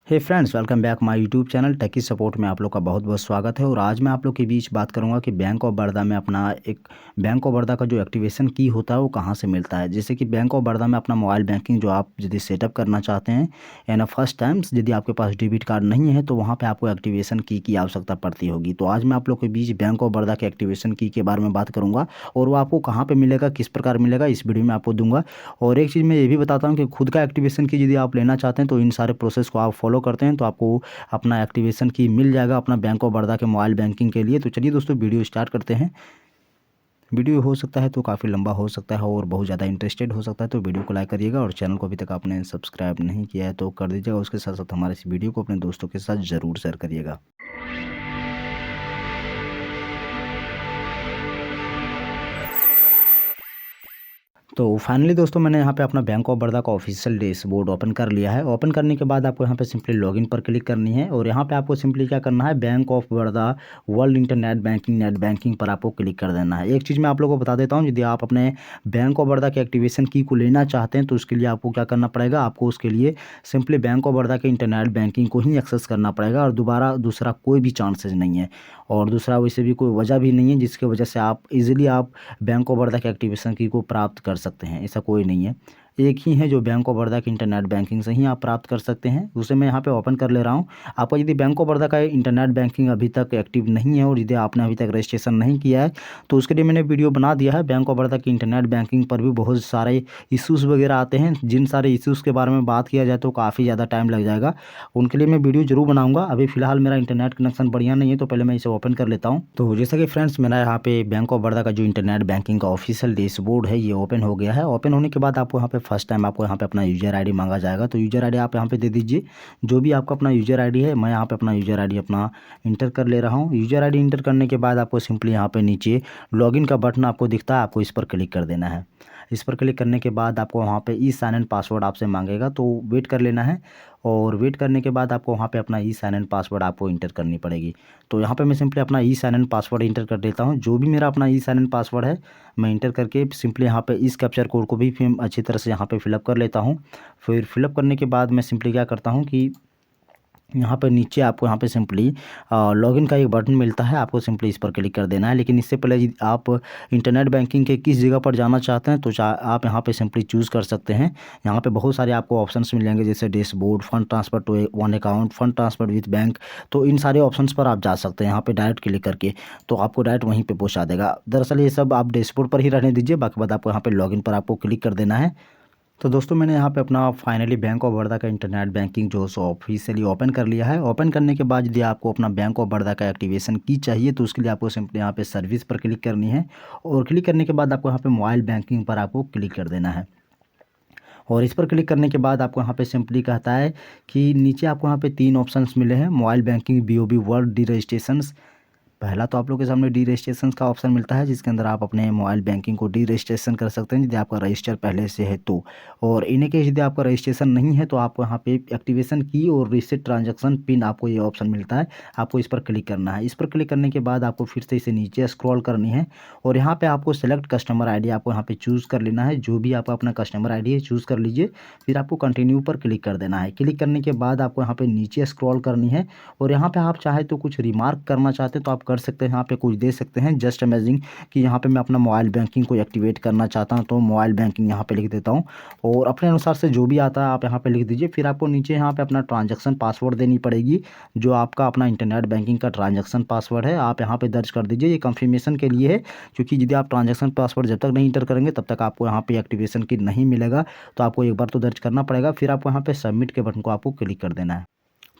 Hey friends, welcome back my YouTube channel Techy Support में आप लोग का बहुत बहुत स्वागत है। और आज मैं आप लोग के बीच बात करूंगा कि बैंक ऑफ बड़ौदा में अपना एक बैंक ऑफ बड़ौदा का जो एक्टिवेशन की होता है वो कहां से मिलता है। जैसे कि बैंक ऑफ बड़ौदा में अपना मोबाइल बैंकिंग जो आप यदि सेटअप करना चाहते हैं यानी फर्स्ट टाइम यदि आपके पास डेबिट कार्ड नहीं है तो वहाँ पर आपको एक्टिवेशन की आवश्यकता पड़ती होगी। तो आज मैं आप लोग के बीच बैंक ऑफ बड़ौदा के एक्टिवेशन की के बारे में बात करूँगा और वो आपको कहाँ पर मिलेगा, किस प्रकार मिलेगा, इस वीडियो में आपको दूंगा। और एक चीज़ मैं ये भी बताता हूँ कि खुद का एक्टिवेशन की यदि आप लेना चाहते हैं तो इन सारे प्रोसेस को आप फॉलो करते हैं तो आपको अपना एक्टिवेशन की मिल जाएगा अपना बैंक ऑफ बड़ौदा के मोबाइल बैंकिंग के लिए। तो चलिए दोस्तों, वीडियो स्टार्ट करते हैं। वीडियो हो सकता है तो काफ़ी लंबा हो सकता है और बहुत ज़्यादा इंटरेस्टेड हो सकता है, तो वीडियो को लाइक करिएगा और चैनल को अभी तक आपने सब्सक्राइब नहीं किया है तो कर दीजिएगा। उसके साथ साथ हमारे इस वीडियो को अपने दोस्तों के साथ ज़रूर शेयर करिएगा। तो फाइनली दोस्तों, मैंने यहाँ पे अपना बैंक ऑफ बड़ौदा का ऑफिशियल डैशबोर्ड ओपन कर लिया है। ओपन करने के बाद आपको यहाँ पे सिंपली लॉगिन पर क्लिक करनी है और यहाँ पे आपको सिंपली क्या करना है, bank of Baroda world internet banking net banking पर आपको क्लिक कर देना है। एक चीज़ मैं आप लोगों को बता देता हूँ, यदि आप अपने बैंक ऑफ बड़ौदा के एक्टिवेशन की को लेना चाहते हैं तो उसके लिए आपको क्या करना पड़ेगा, आपको उसके लिए सिंपली बैंक ऑफ बड़ौदा के इंटरनेट बैंकिंग को ही एक्सेस करना पड़ेगा और दोबारा दूसरा कोई भी चांसेस नहीं है। और दूसरा वैसे भी कोई वजह भी नहीं है जिसकी वजह से आप इजीली आप बैंक ऑफ बड़ौदा के एक्टिवेशन की को प्राप्त कर सकते हैं, ऐसा कोई नहीं है। एक ही है जो बैंक ऑफ बड़ौदा की इंटरनेट बैंकिंग से ही आप प्राप्त कर सकते हैं। उसे मैं यहाँ पे ओपन कर ले रहा हूँ। आपका यदि बैंक ऑफ बड़ौदा का इंटरनेट बैंकिंग अभी तक एक्टिव नहीं है और यदि आपने अभी तक रजिस्ट्रेशन नहीं किया है तो उसके लिए मैंने वीडियो बना दिया है। बैंक ऑफ बड़ौदा की इंटरनेट बैंकिंग पर भी बहुत सारे इशूज़ वगैरह आते हैं, जिन सारे इशूज़ के बारे में बात किया जाए तो काफ़ी ज़्यादा टाइम लग जाएगा। उनके लिए मैं वीडियो जरूर बनाऊंगा। अभी फ़िलहाल मेरा इंटरनेट कनेक्शन बढ़िया नहीं है तो पहले मैं इसे ओपन कर लेता हूँ। तो जैसा कि फ्रेंड्स, मेरा यहाँ पे बैंक ऑफ बड़ौदा का जो इंटरनेट बैंकिंग का ऑफिशियल डैशबोर्ड है ये ओपन हो गया है। ओपन होने के बाद आपको यहाँ पे फर्स्ट टाइम आपको यहाँ पे अपना यूज़र आईडी मांगा जाएगा। तो यूज़र आईडी आप यहाँ पे दे दीजिए, जो भी आपका अपना यूज़र आईडी है। मैं यहाँ पे अपना यूज़र आईडी अपना इंटर कर ले रहा हूँ। यूज़र आईडी इंटर करने के बाद आपको सिंपली यहाँ पे नीचे लॉगिन का बटन आपको दिखता है, आपको इस पर क्लिक कर देना है। इस पर क्लिक करने के बाद आपको वहाँ पे ई साइन इन पासवर्ड आपसे मांगेगा, तो वेट कर लेना है। और वेट करने के बाद आपको वहाँ पे अपना ई साइन इन पासवर्ड आपको इंटर करनी पड़ेगी। तो यहाँ पे मैं सिंपली अपना ई साइन इन पासवर्ड इंटर कर देता हूँ। जो भी मेरा अपना ई साइन इन पासवर्ड है मैं इंटर करके सिंपली यहाँ पे इस कैप्चर कोड को भी फिर अच्छी तरह से यहाँ पे फिलअप कर लेता हूँ। फिर फिलअप करने के बाद मैं सिंपली क्या करता हूँ कि यहाँ पर नीचे आपको यहाँ पे सिंपली लॉगिन का एक बटन मिलता है, आपको सिंपली इस पर क्लिक कर देना है। लेकिन इससे पहले यदि आप इंटरनेट बैंकिंग के किस जगह पर जाना चाहते हैं तो आप यहाँ पे सिंपली चूज़ कर सकते हैं। यहाँ पे बहुत सारे आपको ऑप्शंस मिलेंगे जैसे dashboard, fund transfer to one account, fund transfer with bank. तो इन सारे ऑप्शंस पर आप जा सकते हैं यहाँ पे डायरेक्ट क्लिक करके, तो आपको डायरेक्ट वहीं पर पहुँचा देगा। दरअसल ये सब आप डैशबोर्ड पर ही रहने दीजिए, बाकी बाद आपको यहाँ पर लॉगिन पर आपको क्लिक कर देना है। तो दोस्तों, मैंने यहाँ पे अपना फाइनली बैंक ऑफ बड़ौदा का इंटरनेट बैंकिंग जो सो ऑफिशियली ओपन कर लिया है। ओपन करने के बाद यदि आपको अपना बैंक ऑफ बड़ौदा का एक्टिवेशन की चाहिए तो उसके लिए आपको सिंपली यहाँ पे सर्विस पर क्लिक करनी है और क्लिक करने के बाद आपको यहाँ पे मोबाइल बैंकिंग पर आपको क्लिक कर देना है। और इस पर क्लिक करने के बाद आपको यहाँ पे सिंपली कहता है कि नीचे आपको यहाँ पे 3 ऑप्शंस मिले हैं, mobile banking, BOB world, D registration. पहला तो आप लोग के सामने डी रजिस्ट्रेशन का ऑप्शन मिलता है जिसके अंदर आप अपने मोबाइल बैंकिंग को डी रजिस्ट्रेशन कर सकते हैं यदि आपका रजिस्टर पहले से है तो। और इन्हीं के यदि आपका रजिस्ट्रेशन नहीं है तो आपको यहाँ पे एक्टिवेशन की और रीसेट ट्रांजैक्शन पिन आपको ये ऑप्शन मिलता है, आपको इस पर क्लिक करना है। इस पर क्लिक करने के बाद आपको फिर से इसे नीचे स्क्रॉल करनी है और यहाँ पर आपको सेलेक्ट कस्टमर आई आपको यहाँ पर चूज़ कर लेना है। जो भी आपका अपना कस्टमर आई है चूज़ कर लीजिए, फिर आपको कंटिन्यू पर क्लिक कर देना है। क्लिक करने के बाद आपको यहाँ पर नीचे स्क्रॉल करनी है और यहाँ पर आप चाहे तो कुछ रिमार्क करना चाहते हैं तो आप कर सकते हैं, यहाँ पे कुछ दे सकते हैं। जस्ट अमेजिंग कि यहाँ पे मैं अपना मोबाइल बैंकिंग को एक्टिवेट करना चाहता हूँ तो मोबाइल बैंकिंग यहाँ पे लिख देता हूँ और अपने अनुसार से जो भी आता है आप यहाँ पे लिख दीजिए। फिर आपको नीचे यहाँ पे अपना ट्रांजैक्शन पासवर्ड देनी पड़ेगी, जो आपका अपना इंटरनेट बैंकिंग का ट्रांजैक्शन पासवर्ड है आप यहाँ पे दर्ज कर दीजिए। ये कंफर्मेशन के लिए है, क्योंकि यदि आप ट्रांजैक्शन पासवर्ड जब तक नहीं इंटर करेंगे तब तक आपको यहाँ पे एक्टिवेशन की नहीं मिलेगा, तो आपको एक बार तो दर्ज करना पड़ेगा। फिर आपको यहाँ पे सबमिट के बटन को आपको क्लिक कर देना है।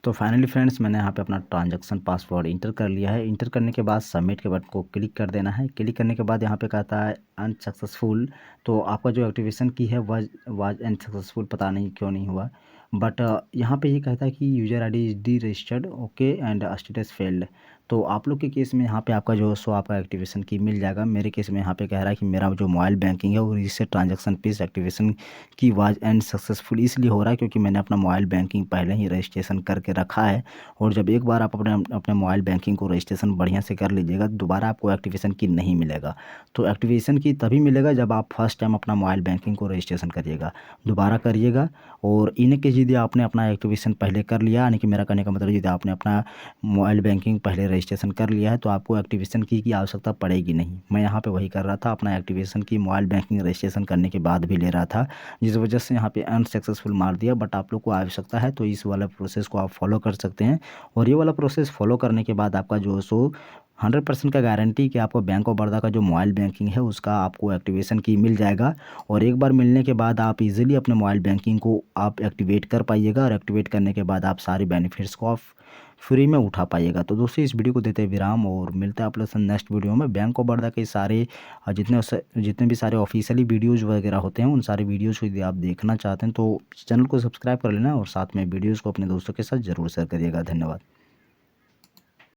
तो फाइनली फ्रेंड्स, मैंने यहाँ पे अपना ट्रांजैक्शन पासवर्ड इंटर कर लिया है। इंटर करने के बाद सबमिट के बटन को क्लिक कर देना है। क्लिक करने के बाद यहाँ पे कहता है अनसक्सेसफुल, तो आपका जो एक्टिवेशन की है वाज अनसक्सेसफुल, पता नहीं क्यों नहीं हुआ। बट यहाँ पे ये कहता है कि user I D is D registered okay and status failed. तो आप लोग के केस में यहाँ पे आपका जो सो आपका एक्टिवेशन की मिल जाएगा। मेरे केस में यहाँ पे कह रहा है कि मेरा जो मोबाइल बैंकिंग है वो इससे ट्रांजैक्शन फीस एक्टिवेशन की वाज एंड सक्सेसफुल इसलिए हो रहा है क्योंकि मैंने अपना मोबाइल बैंकिंग पहले ही रजिस्ट्रेशन करके रखा है। और जब एक बार आप अपने अपने मोबाइल बैंकिंग को रजिस्ट्रेशन बढ़िया से कर लीजिएगा दोबारा आपको एक्टिवेशन की नहीं मिलेगा। तो एक्टिवेशन की तभी मिलेगा जब आप फर्स्ट टाइम अपना मोबाइल बैंकिंग को रजिस्ट्रेशन करिएगा, दोबारा करिएगा। और इनके यदि आपने अपना एक्टिवेशन पहले कर लिया, यानी कि मेरा कहने का मतलब यदि आपने अपना मोबाइल बैंकिंग पहले रजिस्ट्रेशन कर लिया है तो आपको एक्टिवेशन की आवश्यकता पड़ेगी नहीं। मैं यहाँ पे वही कर रहा था, अपना एक्टिवेशन की मोबाइल बैंकिंग रजिस्ट्रेशन करने के बाद भी ले रहा था, जिस वजह से यहाँ पे अनसक्सेसफुल मार दिया। बट आप लोग को आवश्यकता है तो इस वाला प्रोसेस को आप फॉलो कर सकते हैं। और ये वाला प्रोसेस फॉलो करने के बाद आपका जो सो 100% का गारंटी कि आपको बैंक ऑफ बड़ौदा का जो मोबाइल बैंकिंग है उसका आपको एक्टिवेशन की मिल जाएगा। और एक बार मिलने के बाद आप इजीली अपने मोबाइल बैंकिंग को आप एक्टिवेट कर पाइएगा। और एक्टिवेट करने के बाद आप सारे बेनिफिट्स को आप फ्री में उठा पाइएगा। तो दोस्तों इस वीडियो को देते हैं विराम और मिलते हैं आप लोग से नेक्स्ट वीडियो में। बैंक ऑफ बड़ौदा के सारे जितने भी सारे ऑफिशियली वीडियोज़ वगैरह होते हैं उन सारे वीडियोज़ को यदि आप देखना चाहते हैं तो चैनल को सब्सक्राइब कर लेना और साथ में वीडियोज़ को अपने दोस्तों के साथ ज़रूर शेयर करिएगा। धन्यवाद।